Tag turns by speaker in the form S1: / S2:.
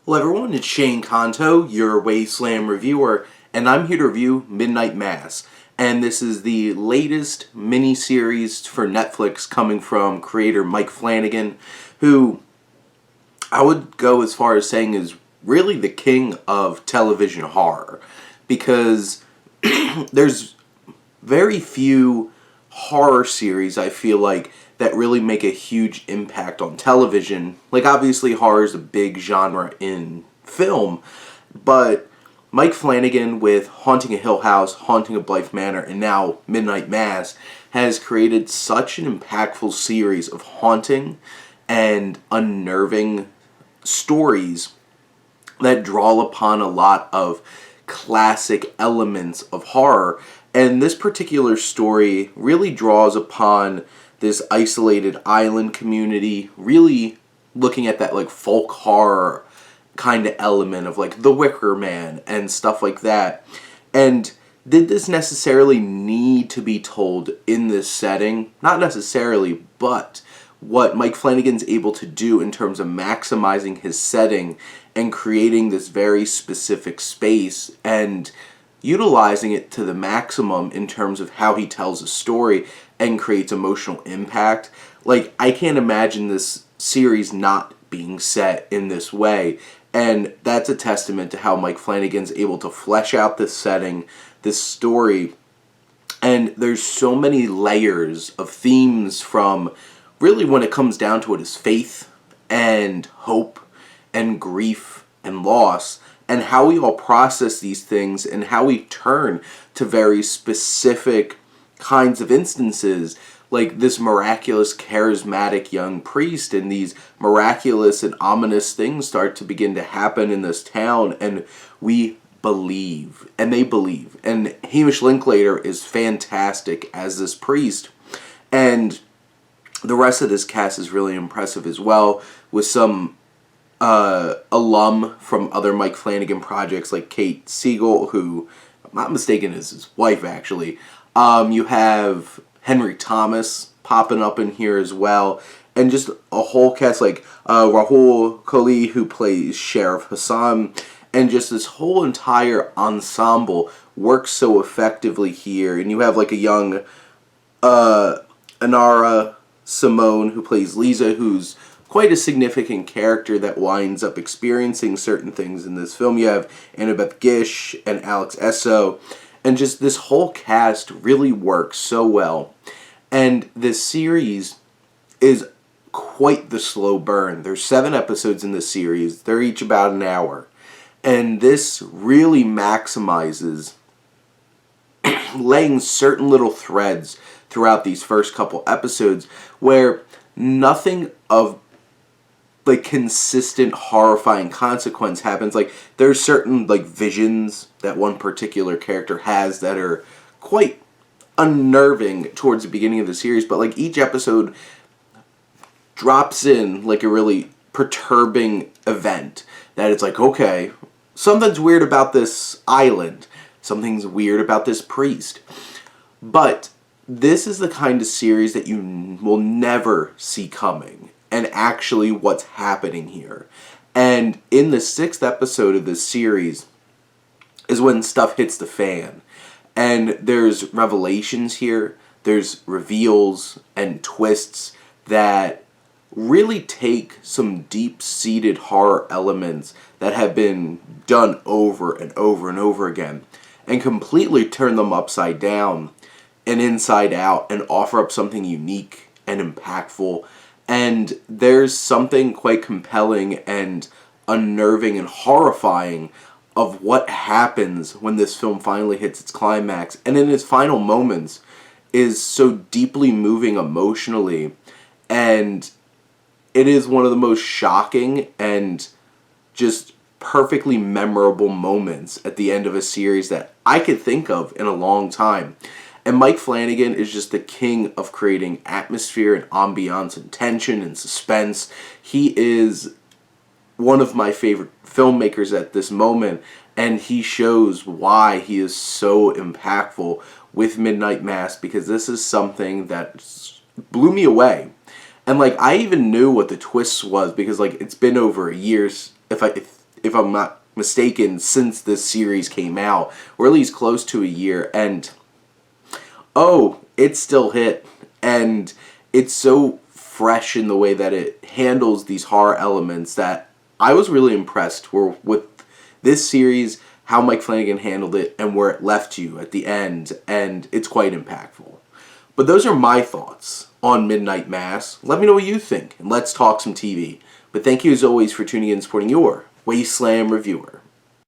S1: Hello everyone, it's Shane Kanto, your Wasteland reviewer, and I'm here to review Midnight Mass. And this is the latest mini-series for Netflix coming from creator Mike Flanagan, who I would go as far as saying is really the king of television horror. Because there's very few horror series, I feel like, that really make a huge impact on television. Like, obviously, horror is a big genre in film, but Mike Flanagan, with Haunting a Hill House, Haunting of Blythe Manor, and now Midnight Mass, has created such an impactful series of haunting and unnerving stories that draw upon a lot of classic elements of horror. And this particular story really draws upon this isolated island community, really looking at that like folk horror kind of element of like The Wicker Man and stuff like that. And did this necessarily need to be told in this setting? Not necessarily, but what Mike Flanagan's able to do in terms of maximizing his setting and creating this very specific space and utilizing it to the maximum in terms of how he tells a story and creates emotional impact. Like, I can't imagine this series not being set in this way, and that's a testament to how Mike Flanagan's able to flesh out this setting, this story, and there's so many layers of themes from, really when it comes down to it, is faith and hope and grief and loss, and how we all process these things and how we turn to very specific kinds of instances, like this miraculous, charismatic young priest, and these miraculous and ominous things start to begin to happen in this town, and we believe, and they believe. And Hamish Linklater is fantastic as this priest, and the rest of this cast is really impressive as well, with some alum from other Mike Flanagan projects like Kate Siegel, who, if I'm not mistaken, is his wife actually. You have Henry Thomas popping up in here as well, and just a whole cast like Rahul, Kohli, who plays Sheriff Hassan, and just this whole entire ensemble works so effectively here. And you have like a young Annarah, Cymone, who plays Lisa, who's quite a significant character that winds up experiencing certain things in this film. You have Annabeth, Gish, and Essoe, and just this whole cast really works so well. And this series is quite the slow burn. There's 7 episodes in this series. They're each about an hour. And this really maximizes laying certain little threads throughout these first couple episodes where nothing of like consistent horrifying consequence happens. Like, there's certain like visions that one particular character has that are quite unnerving towards the beginning of the series, but like each episode drops in like a really perturbing event that it's like, okay, something's weird about this island, something's weird about this priest. But this is the kind of series that you will never see coming, and actually what's happening here. And in the 6th episode of this series is when stuff hits the fan. And there's revelations here, there's reveals and twists that really take some deep-seated horror elements that have been done over and over and over again and completely turn them upside down and inside out and offer up something unique and impactful. And there's something quite compelling and unnerving and horrifying of what happens when this film finally hits its climax, and in its final moments is so deeply moving emotionally, and it is one of the most shocking and just perfectly memorable moments at the end of a series that I could think of in a long time. And Mike Flanagan is just the king of creating atmosphere and ambiance and tension and suspense. He is one of my favorite filmmakers at this moment, and he shows why he is so impactful with Midnight Mass, because this is something that blew me away. And like, I even knew what the twist was because like it's been over a year, if if I'm not mistaken, since this series came out, or at least close to a year, and oh, it still hit. And it's so fresh in the way that it handles these horror elements that I was really impressed with this series, how Mike Flanagan handled it, and where it left you at the end, and it's quite impactful. But those are my thoughts on Midnight Mass. Let me know what you think, and let's talk some TV. But thank you as always for tuning in and supporting your Wasteland reviewer.